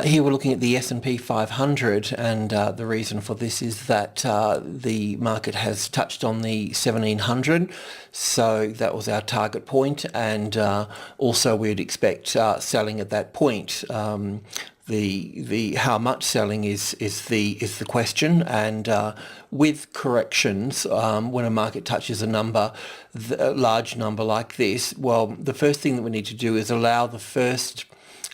Here we're looking at the S&P 500, and the reason for this is that the market has touched on the 1700, so that was our target point, and also we'd expect selling at that point. The how much selling is the question, and with corrections, when a market touches a number, a large number like this, well, the first thing that we need to do is allow the first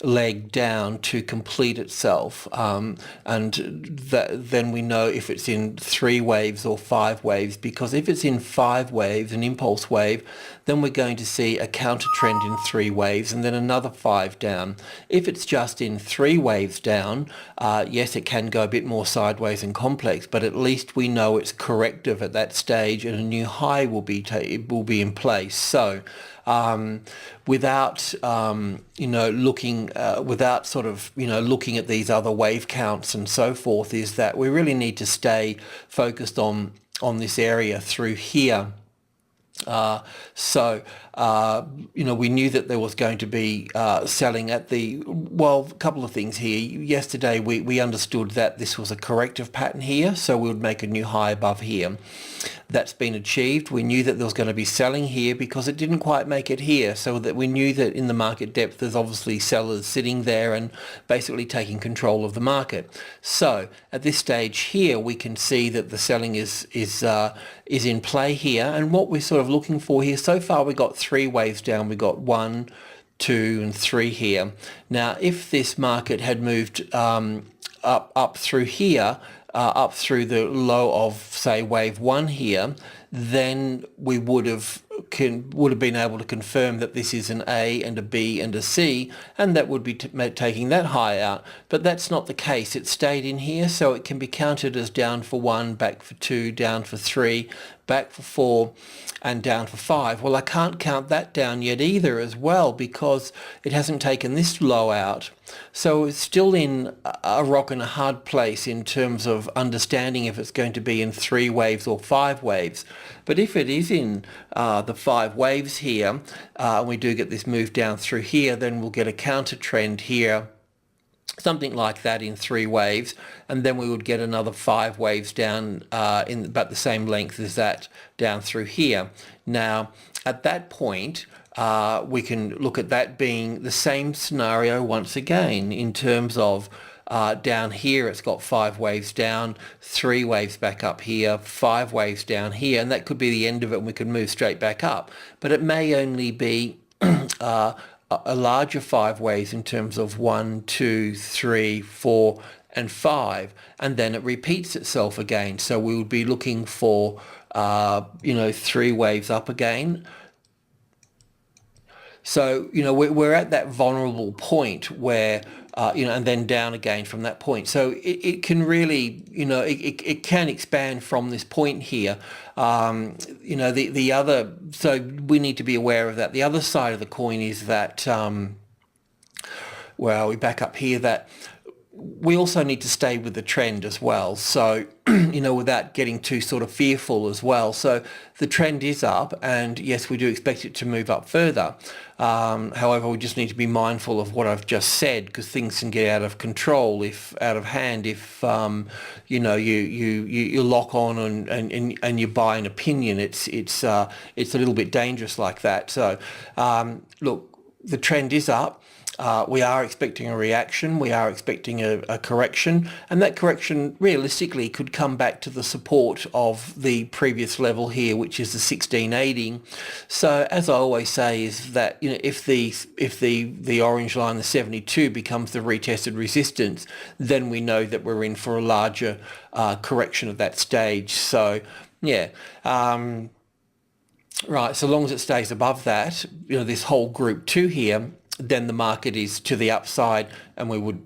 leg down to complete itself, and then we know if it's in 3 waves or 5 waves, because if it's in 5 waves, an impulse wave, then we're going to see a counter trend in 3 waves and then another 5 down. If it's just in 3 waves down, yes, it can go a bit more sideways and complex, but at least we know it's corrective at that stage and a new high will be in place. So without looking without sort of looking at these other wave counts and so forth, is that we really need to stay focused on this area through here. We knew that there was going to be selling at the, well, a couple of things here. Yesterday we understood that this was a corrective pattern here, so we would make a new high above here. That's been achieved. We knew that there was going to be selling here because it didn't quite make it here, so that we knew that in the market depth there's obviously sellers sitting there and basically taking control of the market. So at this stage here we can see that the selling is in play here, and what we're sort of looking for here, so far we got 3 waves down. We got 1, 2 and 3 here. Now if this market had moved up through here, up through the low of, say, wave 1 here, then we would have been able to confirm that this is an A and a B and a C, and that would be taking that high out. But that's not the case. It stayed in here, so it can be counted as down for 1, back for 2, down for 3, back for 4, and down for 5. Well, I can't count that down yet either as well, because it hasn't taken this low out. So it's still in a rock and a hard place in terms of understanding if it's going to be in 3 waves or 5 waves. But if it is in the 5 waves here, and we do get this move down through here, then we'll get a counter trend here, something like that in 3 waves, and then we would get another 5 waves down in about the same length as that down through here. Now at that point we can look at that being the same scenario once again, in terms of down here it's got 5 waves down, 3 waves back up here, 5 waves down here, and that could be the end of it and we could move straight back up. But it may only be a larger 5 waves in terms of 1, 2, 3, 4 and 5, and then it repeats itself again. So we would be looking for 3 waves up again. So we're at that vulnerable point where and then down again from that point. So it can really, it can expand from this point here. The other, so we need to be aware of that. The other side of the coin is that, well, we back up here, that we also need to stay with the trend as well. So, without getting too sort of fearful as well. So the trend is up, and yes, we do expect it to move up further. However, we just need to be mindful of what I've just said, because things can get out of control, out of hand, if you lock on and you buy an opinion. It's a little bit dangerous like that. So look, the trend is up. We are expecting a reaction, we are expecting a correction, and that correction realistically could come back to the support of the previous level here, which is the 1680. So as I always say, is that if the orange line, the 72, becomes the retested resistance, then we know that we're in for a larger correction at that stage. So yeah. Right, so long as it stays above that, this whole group 2 here, then the market is to the upside, and we would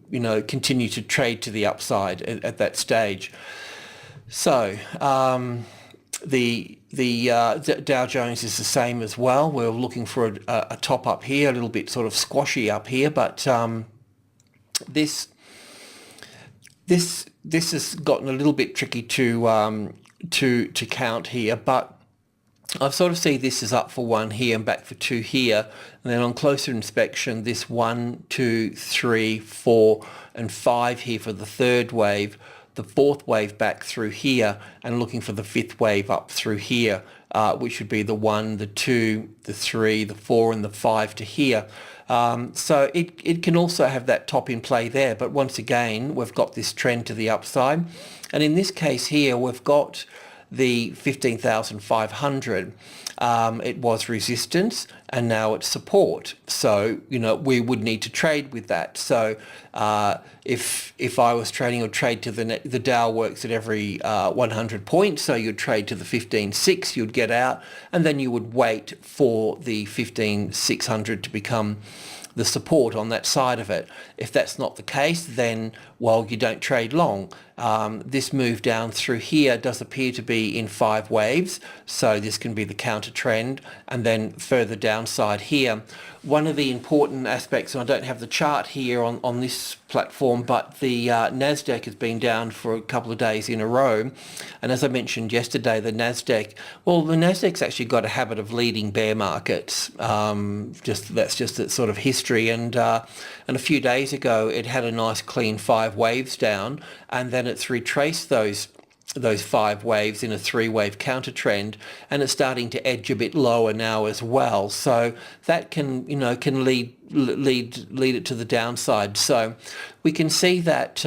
continue to trade to the upside at that stage. So the Dow Jones is the same as well. We're looking for a top up here, a little bit sort of squashy up here, but this has gotten a little bit tricky to count here. But I sort of see this as up for 1 here and back for 2 here, and then on closer inspection this 1, 2, 3, 4 and 5 here for the third wave, the fourth wave back through here, and looking for the fifth wave up through here, which would be the 1, the 2, the 3, the 4 and the 5 to here. So it can also have that top in play there, but once again we've got this trend to the upside, and in this case here we've got the 15,500. It was resistance and now it's support, so we would need to trade with that. So if I was trading, or trade to the Dow works at every 100 points, so you'd trade to the 15,600, you'd get out, and then you would wait for the 15,600 to become the support on that side of it. If that's not the case, then, well, you don't trade long. This move down through here does appear to be in 5 waves, so this can be the counter trend, and then further downside here. One of the important aspects, and I don't have the chart here on this platform, but the Nasdaq has been down for a couple of days in a row, and as I mentioned yesterday, the Nasdaq's actually got a habit of leading bear markets. That's just its sort of history, and a few days ago it had a nice clean 5 waves down, and then it's retraced those 5 waves in a 3-wave counter trend, and it's starting to edge a bit lower now as well. So that can lead it to the downside. So we can see that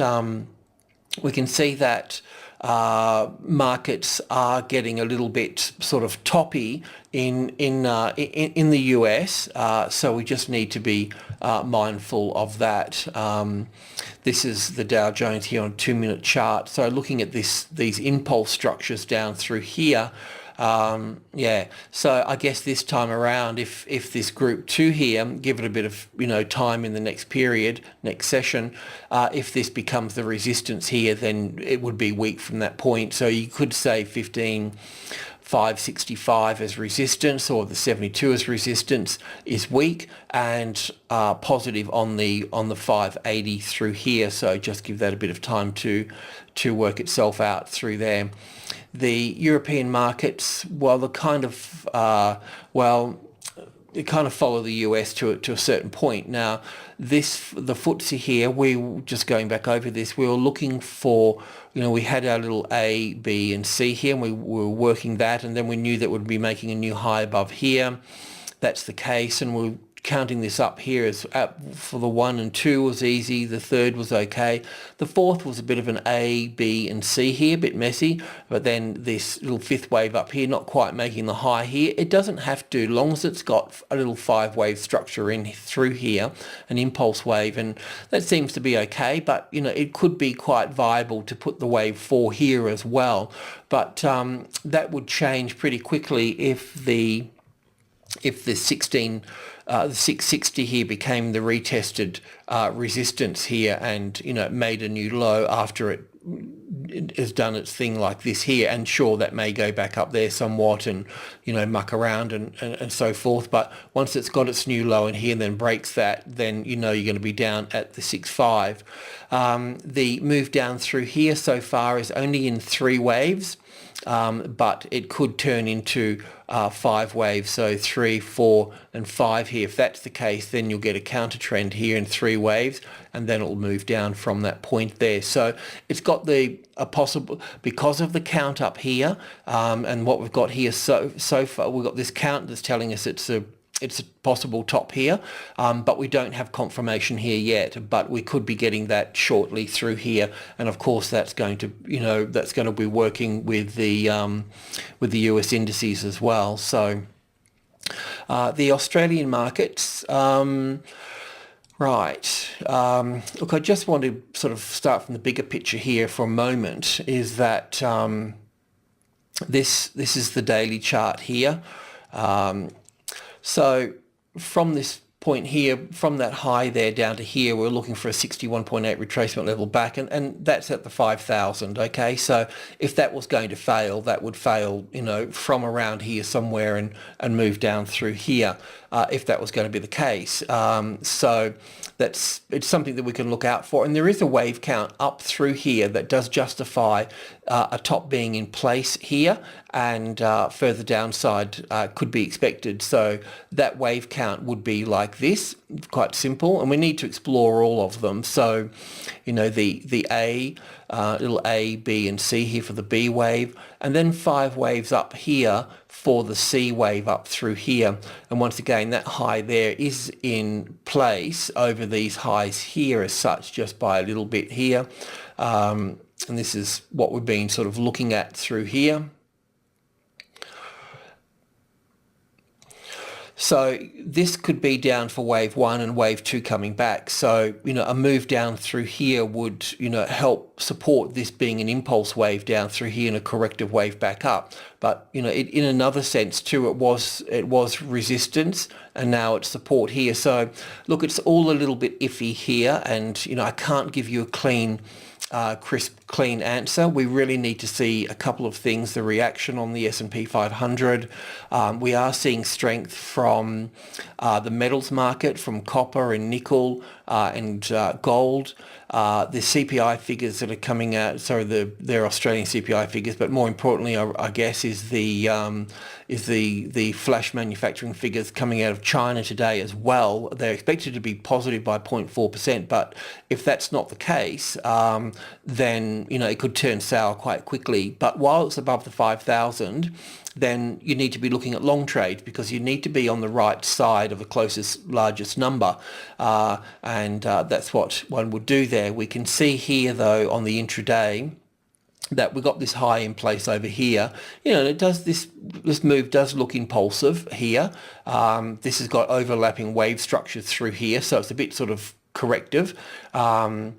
markets are getting a little bit sort of toppy in the US. So we just need to be mindful of that. This is the Dow Jones here on a 2-minute chart. So looking at these impulse structures down through here, so I guess this time around, if this group 2 here, give it a bit of time in the next period, next session, if this becomes the resistance here, then it would be weak from that point. So you could say 15,565 as resistance, or the 72 as resistance is weak, and positive on the 580 through here. So just give that a bit of time to work itself out through there. The European markets, well, they kind of follow the US to a certain point. Now, the FTSE here, just going back over this, we were looking for, we had our little A, B and C here, and we were working that, and then we knew that we'd be making a new high above here. That's the case, and we're counting this up here as for the 1 and 2 was easy, the third was okay, the fourth was a bit of an A, B and C here, a bit messy, but then this little 5th wave up here, not quite making the high here. It doesn't have to, long as it's got a little 5-wave structure in through here, an impulse wave, and that seems to be okay, but it could be quite viable to put the wave 4 here as well, but that would change pretty quickly if the 660 here became the retested resistance here, and made a new low after it has done its thing like this here. And sure, that may go back up there somewhat and muck around and so forth, but once it's got its new low in here and then breaks that, then you're going to be down at the 6.5. The move down through here so far is only in 3 waves, but it could turn into 5 waves, so 3, 4 and 5 here. If that's the case, then you'll get a counter trend here in 3 waves, and then it'll move down from that point there. So it's got a possible, because of the count up here, and what we've got here so far, we've got this count that's telling us it's a possible top here, but we don't have confirmation here yet, but we could be getting that shortly through here, and of course that's going to be working with the US indices as well. So the Australian markets, right, look, I just want to sort of start from the bigger picture here for a moment, is that this is the daily chart here. So from this point here, from that high there down to here, we're looking for a 61.8 retracement level back, and that's at the 5,000, okay? So if that was going to fail, that would fail, from around here somewhere and move down through here, if that was going to be the case. So it's something that we can look out for, and there is a wave count up through here that does justify a top being in place here, and further downside could be expected. So that wave count would be like this, quite simple, and we need to explore all of them. So, you know, the little A, B and C here for the B wave, and then 5 waves up here for the C wave up through here. And once again, that high there is in place over these highs here as such, just by a little bit here. And this is what we've been sort of looking at through here. So this could be down for wave 1 and wave 2 coming back. So, you know, a move down through here would, you know, help support this being an impulse wave down through here and a corrective wave back up. But, you know, in another sense too, it was resistance and now it's support here. So look, it's all a little bit iffy here, and, you know, I can't give you a crisp, clean answer. We really need to see a couple of things. The reaction on the S&P 500. We are seeing strength from the metals market, from copper and nickel and gold. The CPI figures that are coming out, sorry, they're Australian CPI figures, but more importantly, I guess, is the flash manufacturing figures coming out of China today as well. They're expected to be positive by 0.4%, but if that's not the case, then, you know, it could turn sour quite quickly. But while it's above the 5,000, then you need to be looking at long trades, because you need to be on the right side of the closest, largest number. And that's what one would do there. We can see here, though, on the intraday, that we got this high in place over here. You know, it does this move does look impulsive here. This has got overlapping wave structures through here, so it's a bit sort of corrective. This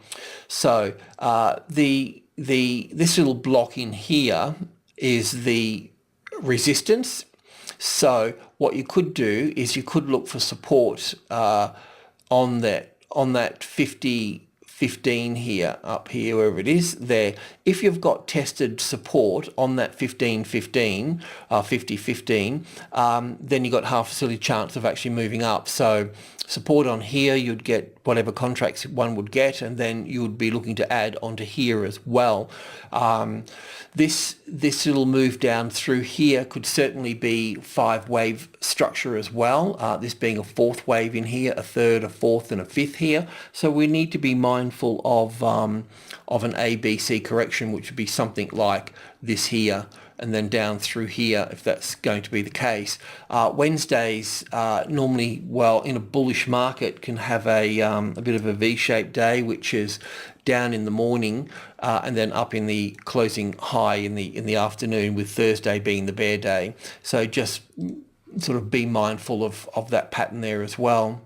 little block in here is the resistance. So what you could do is you could look for support on that 50-15 here, up here, wherever it is there. If you've got tested support on that 15-15, 50-15, then you've got half a silly chance of actually moving up. So support on here, you'd get whatever contracts one would get, and then you would be looking to add onto here as well. This little move down through here could certainly be 5 wave structure as well, this being a 4th wave in here, a 3rd, a 4th and a 5th here. So we need to be mindful of an ABC correction, which would be something like this here, and then down through here, if that's going to be the case. Wednesdays normally, well, in a bullish market, can have a bit of a V-shaped day, which is down in the morning and then up in the closing high in the afternoon, with Thursday being the bear day. So just sort of be mindful of that pattern there as well.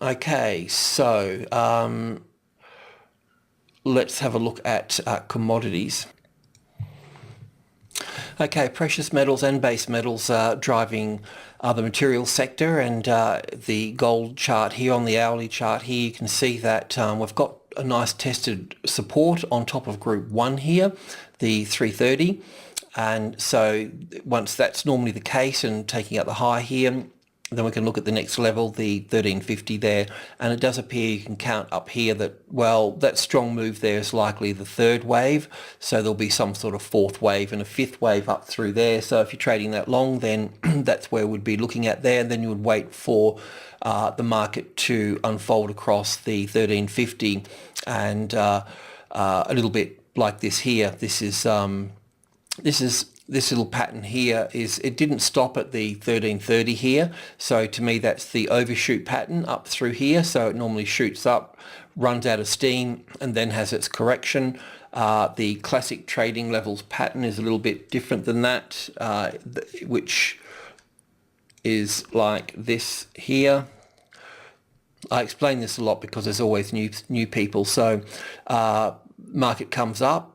Okay, so let's have a look at commodities. Okay, precious metals and base metals are driving the materials sector, and the gold chart here, on the hourly chart here, you can see that we've got a nice tested support on top of group 1 here, the 330, and so once that's normally the case and taking out the high here, then we can look at the next level, the 1350 there, and it does appear you can count up here that, well, that strong move there is likely the 3rd wave, so there'll be some sort of 4th wave and a 5th wave up through there. So if you're trading that long, then that's where we'd be looking at there, and then you would wait for the market to unfold across the 1350 and a little bit like this here. This little pattern here it didn't stop at the 1330 here, so to me that's the overshoot pattern up through here. So it normally shoots up, runs out of steam, and then has its correction. The classic trading levels pattern is a little bit different than that, which is like this here. I explain this a lot because there's always new people. So market comes up,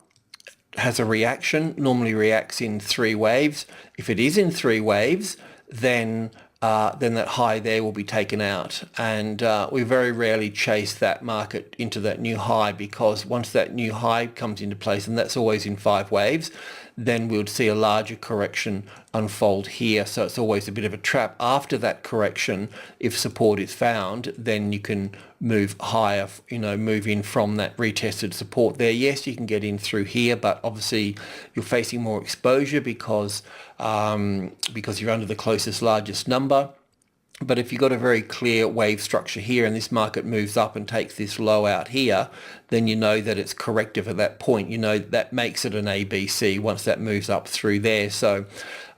has a reaction, normally reacts in 3 waves. If it is in 3 waves, then that high there will be taken out, and we very rarely chase that market into that new high, because once that new high comes into place, and that's always in 5 waves, then we would see a larger correction unfold here. So it's always a bit of a trap. After that correction, if support is found, then you can move higher, move in from that retested support there. Yes, you can get in through here, but obviously you're facing more exposure because you're under the closest largest number. But if you've got a very clear wave structure here and this market moves up and takes this low out here, then you know that it's corrective at that point. You know that makes it an ABC once that moves up through there. So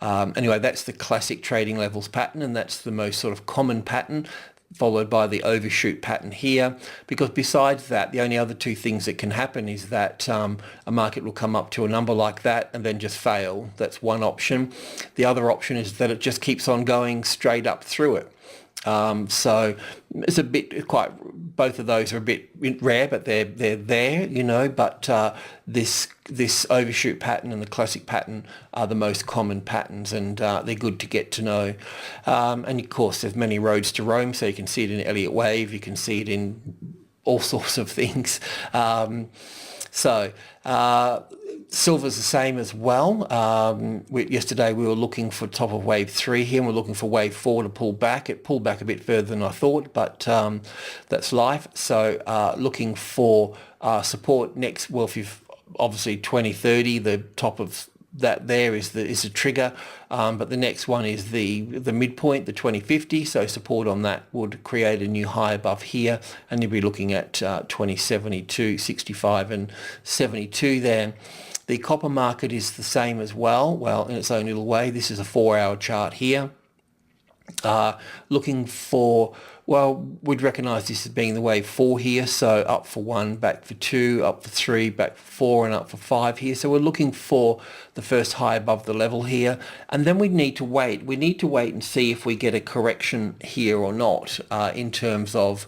anyway, that's the classic trading levels pattern, and that's the most sort of common pattern, followed by the overshoot pattern here. Because besides that, the only other two things that can happen is that a market will come up to a number like that and then just fail. That's one option. The other option is that it just keeps on going straight up through it. So it's a bit both of those are a bit rare, but they're there, but this overshoot pattern and the classic pattern are the most common patterns, and they're good to get to know. And of course there's many roads to Rome, so you can see it in Elliott wave, you can see it in all sorts of things. Silver's the same as well. Yesterday we were looking for top of wave 3 here, and we're looking for wave 4 to pull back. It pulled back a bit further than I thought, but that's life. So looking for support next. Well, if you've obviously 2030, the top of that there is the trigger, but the next one is the midpoint, the 2050. So support on that would create a new high above here, and you'll be looking at 2072, 65 and 72 there. The copper market is the same as well, in its own little way. This is a 4-hour chart here. Looking for, we'd recognise this as being the wave 4 here, so up for 1, back for 2, up for 3, back for 4, and up for 5 here. So we're looking for the first high above the level here, and then we need to wait. We need to wait and see if we get a correction here or not, in terms of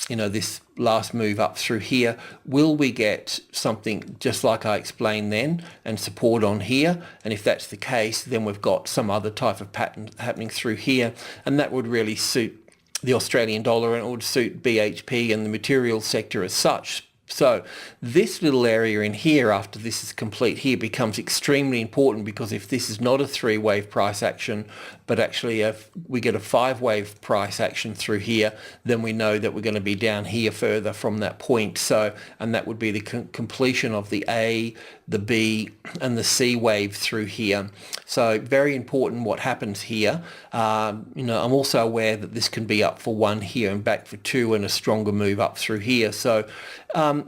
this last move up through here. Will we get something just like I explained then and support on here? And if that's the case, then we've got some other type of pattern happening through here, and that would really suit the Australian dollar, and it would suit BHP and the materials sector as such. So this little area in here, after this is complete here, becomes extremely important, because if this is not a 3-wave price action, but actually if we get a 5-wave price action through here, then we know that we're going to be down here further from that point. So, and that would be the completion of the A, the B and the C wave through here. So very important what happens here. I'm also aware that this can be up for 1 here and back for 2, and a stronger move up through here. So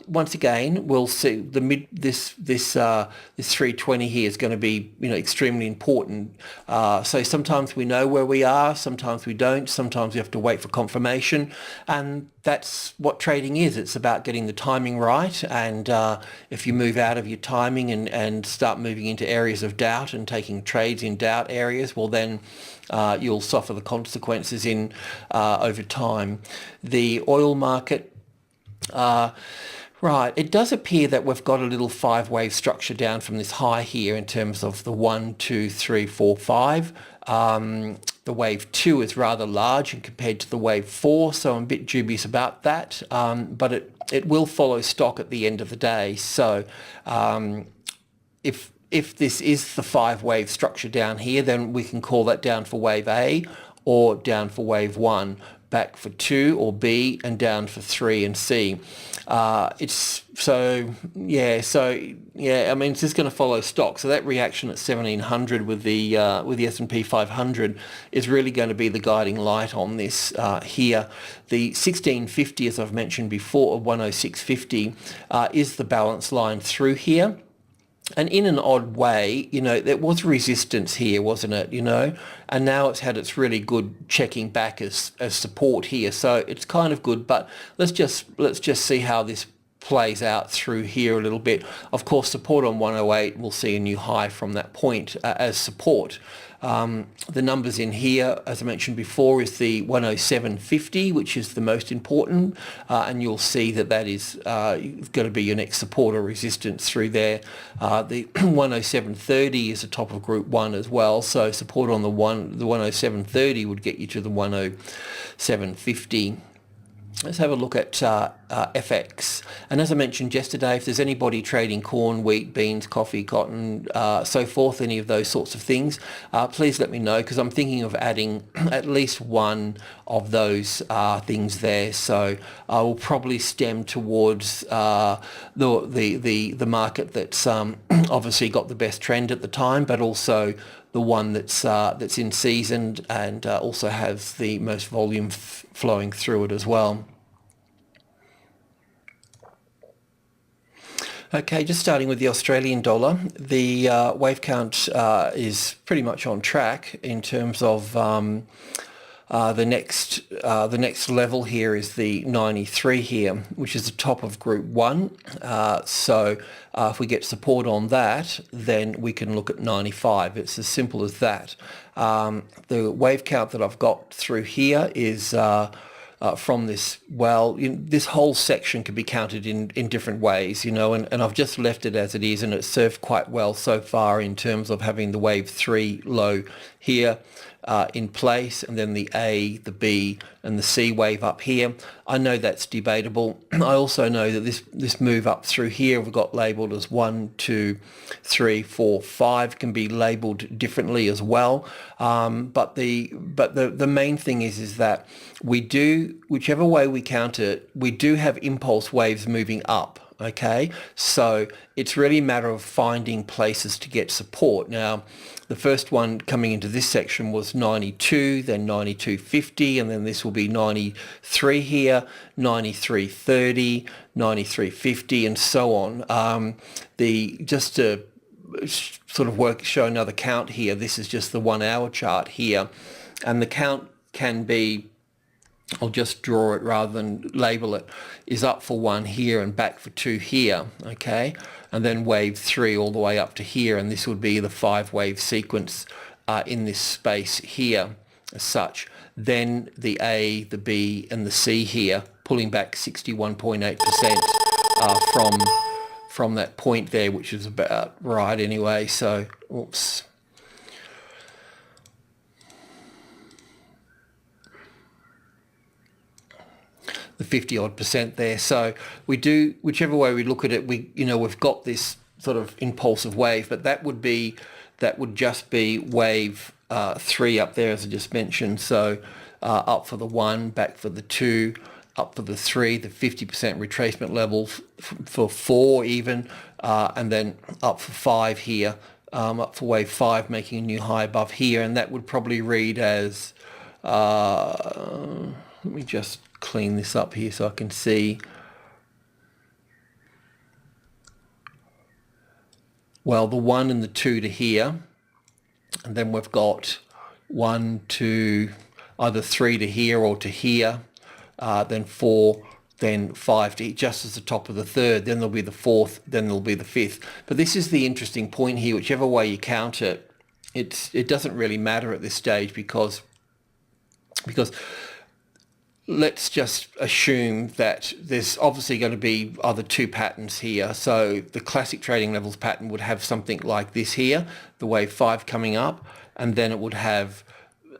once again, we'll see this 320 here is going to be extremely important. So sometimes we know where we are, sometimes we don't, sometimes we have to wait for confirmation, and that's what trading is. It's about getting the timing right, and if you move out of your timing and start moving into areas of doubt and taking trades in doubt areas, well then you'll suffer the consequences in over time. The oil market, right, it does appear that we've got a little 5-wave structure down from this high here in terms of the 1, 2, 3, 4, 5. The wave 2 is rather large and compared to the wave 4, so I'm a bit dubious about that, but it will follow stock at the end of the day. So if this is the 5-wave structure down here, then we can call that down for wave A or down for wave 1, back for 2 or B, and down for 3 and C. It's just going to follow stock. So that reaction at 1700 with the S&P 500 is really going to be the guiding light on this here. The 1650, as I've mentioned before, 106.50 is the balance line through here. And in an odd way, there was resistance here, wasn't it? And now it's had its really good checking back as support here. So it's kind of good, but let's just see how this plays out through here a little bit. Of course, support on 108, we'll see a new high from that point as support. The numbers in here, as I mentioned before, is the 107.50, which is the most important, and you'll see that is going to be your next support or resistance through there. The 107.30 is the top of group 1 as well, so support on the 107.30 would get you to the 107.50. Let's have a look at FX. And as I mentioned yesterday, if there's anybody trading corn, wheat, beans, coffee, cotton, so forth, any of those sorts of things, please let me know, because I'm thinking of adding at least one of those things there. So I will probably stem towards the market that's obviously got the best trend at the time, but also the one that's in season and also has the most volume flowing through it as well. Okay, just starting with the Australian dollar, the wave count is pretty much on track in terms of the next level here is the 93 here, which is the top of Group 1. So if we get support on that, then we can look at 95. It's as simple as that. The wave count that I've got through here is from this, this whole section can be counted in different ways, and I've just left it as it is, and it's served quite well so far in terms of having the wave 3 low here in place, and then the A, the B, and the C wave up here. I know that's debatable. I also know that this move up through here we've got labelled as 1, 2, 3, 4, 5 can be labelled differently as well. But the main thing is that we do, whichever way we count it, we do have impulse waves moving up. Okay, so it's really a matter of finding places to get support. Now, the first one coming into this section was 92, then 92.50, and then this will be 93 here, 93.30, 93.50, and so on. Just to sort of show another count here, this is just the 1 hour chart here, and the count can be, I'll just draw it rather than label it, is up for 1 here and back for 2 here, okay? And then wave 3 all the way up to here, and this would be the 5-wave sequence in this space here as such. Then the A, the B, and the C here, pulling back 61.8% from that point there, which is about right anyway, so, oops. The 50-odd% there. So we do, whichever way we look at it, we've got this sort of impulsive wave, but that would just be wave 3 up there, as I just mentioned. So up for the 1, back for the 2, up for the 3, the 50% retracement level for 4 even, and then up for 5 here, up for wave 5, making a new high above here, and that would probably read as, let me just clean this up here so I can see. Well, the 1 and the 2 to here, and then we've got 1, 2, either 3 to here or to here, then 4, then 5 to just as the top of the 3rd, then there'll be the 4th, then there'll be the 5th. But this is the interesting point here. Whichever way you count it, it doesn't really matter at this stage because let's just assume that there's obviously going to be either 2 patterns here. So the classic trading levels pattern would have something like this here, the wave 5 coming up, and then it would have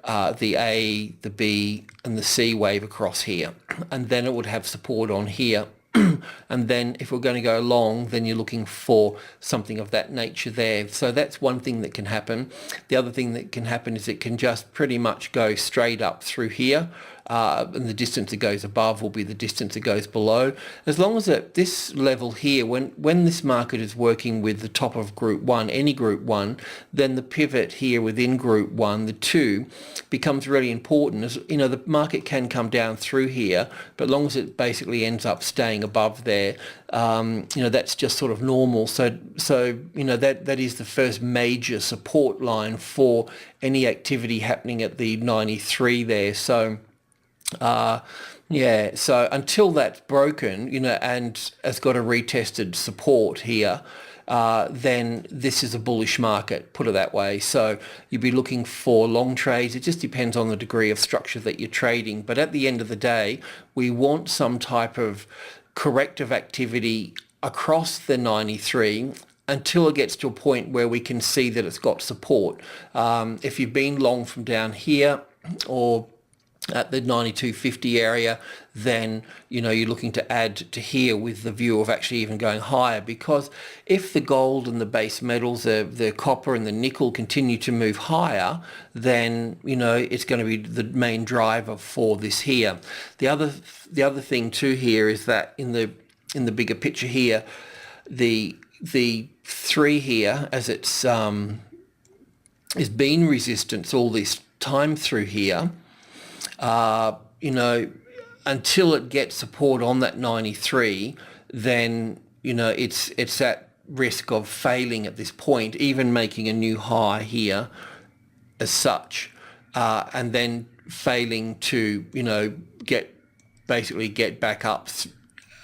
the A, the B, and the C wave across here. And then it would have support on here. And then if we're going to go long, then you're looking for something of that nature there. So that's one thing that can happen. The other thing that can happen is it can just pretty much go straight up through here. And the distance it goes above will be the distance it goes below. As long as at this level here, when this market is working with the top of Group 1, any Group 1, then the pivot here within Group 1, the 2, becomes really important. As the market can come down through here, but as long as it basically ends up staying above there, that's just sort of normal. So that is the first major support line for any activity happening at the 93 there. So so until that's broken, and has got a retested support here, then this is a bullish market, put it that way. So you'd be looking for long trades. It just depends on the degree of structure that you're trading. But at the end of the day, we want some type of corrective activity across the 93 until it gets to a point where we can see that it's got support. If you've been long from down here, or at the 92.50 area, then you're looking to add to here with the view of actually even going higher, because if the gold and the base metals, the copper and the nickel continue to move higher, then it's going to be the main driver for this here. The other thing too here is that in the bigger picture here, the 3 here, as it's has been resistance all this time through here, until it gets support on that 93, then it's at risk of failing at this point, even making a new high here as such, and then failing to get back up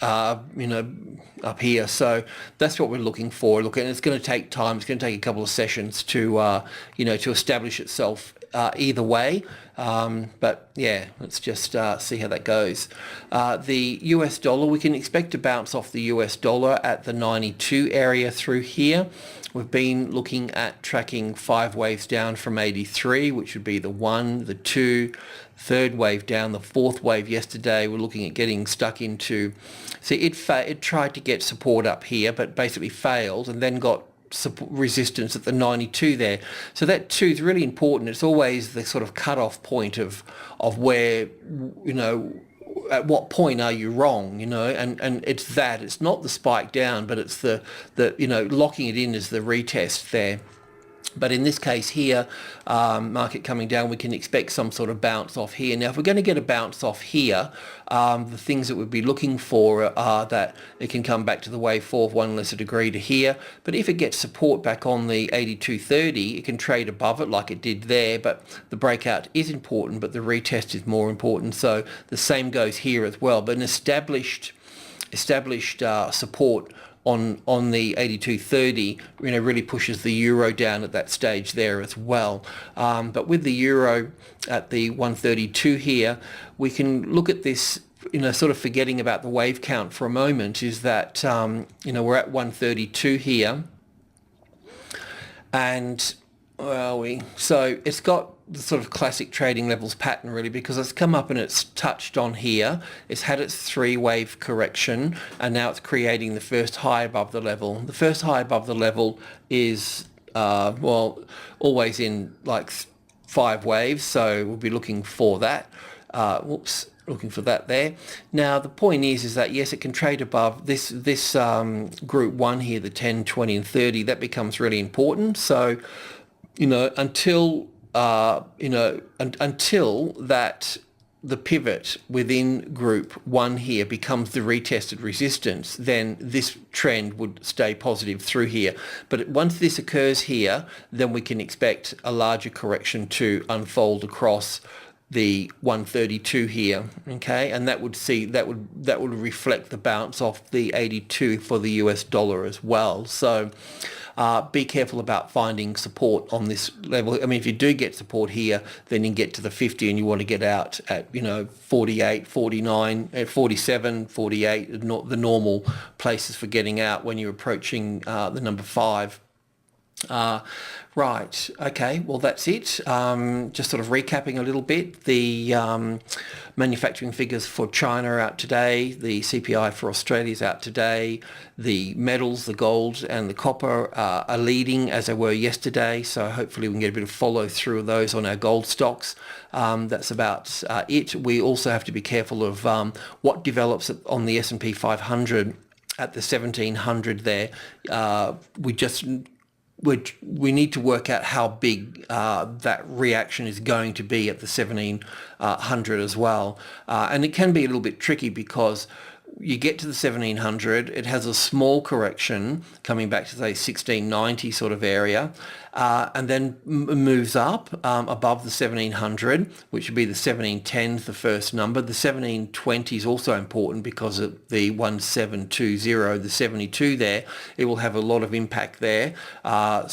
up here. So that's what we're looking for. And it's going to take time. It's going to take a couple of sessions to to establish itself either way. But yeah, let's just see how that goes. The US dollar, we can expect to bounce off the US dollar at the 92 area through here. We've been looking at tracking 5 waves down from 83, which would be the 1, the 2, third wave down, the 4th wave yesterday. We're looking at getting stuck into, see, it tried to get support up here, but basically failed, and then got resistance at the 92 there. So that too is really important. It's always the sort of cut-off point of where, at what point are you wrong, and it's not the spike down, but it's the locking it in as the retest there. But in this case here, market coming down, we can expect some sort of bounce off here. Now, if we're going to get a bounce off here, the things that we'd be looking for are that it can come back to the wave 4 of 1 lesser degree to here. But if it gets support back on the 82.30, it can trade above it like it did there. But the breakout is important, but the retest is more important. So the same goes here as well. But an established support on the 82.30, really pushes the euro down at that stage there as well. But with the euro at the 132 here, we can look at this, sort of forgetting about the wave count for a moment, is that, we're at 132 here. And where are we? So it's got the sort of classic trading levels pattern, really, because it's come up and it's touched on here. It's had its 3-wave correction, and now it's creating the first high above the level. The first high above the level is, always in like 5 waves, so we'll be looking for that. Looking for that there. Now, the point is that, yes, it can trade above this group 1 here, the 10, 20, and 30. That becomes really important. So, until that the pivot within group 1 here becomes the retested resistance, then this trend would stay positive through here. But once this occurs here, then we can expect a larger correction to unfold across the 132 here, okay, and that would reflect the bounce off the 82 for the US dollar as well. So be careful about finding support on this level. I mean, if you do get support here, then you can get to the 50 and you want to get out at 48, 49, 47, 48, the normal places for getting out when you're approaching the number 5. Right, okay, well, that's it. Just sort of recapping a little bit. The manufacturing figures for China are out today. The CPI for Australia is out today. The metals, the gold and the copper are leading as they were yesterday. So hopefully we can get a bit of follow through of those on our gold stocks. That's about it. We also have to be careful of what develops on the S&P 500 at the 1700 there. We need to work out how big that reaction is going to be at the 1700 as well. And it can be a little bit tricky because you get to the 1700, it has a small correction coming back to, say, 1690 sort of area, and then moves up above the 1700, which would be the 1710, the first number. The 1720 is also important because of the 1720, the 72 there. It will have a lot of impact there. And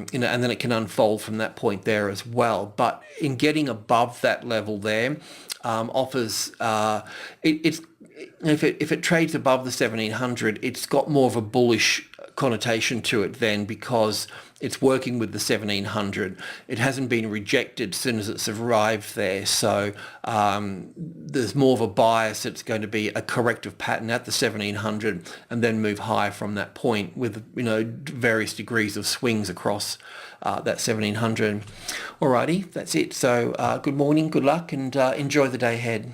then it can unfold from that point there as well. But in getting above that level there, offers if it trades above the 1700, it's got more of a bullish connotation to it then, because it's working with the 1700. It hasn't been rejected as soon as it's arrived there. So there's more of a bias. It's going to be a corrective pattern at the 1700 and then move higher from that point with, various degrees of swings across that 1700. Alrighty, that's it. So good morning, good luck, and enjoy the day ahead.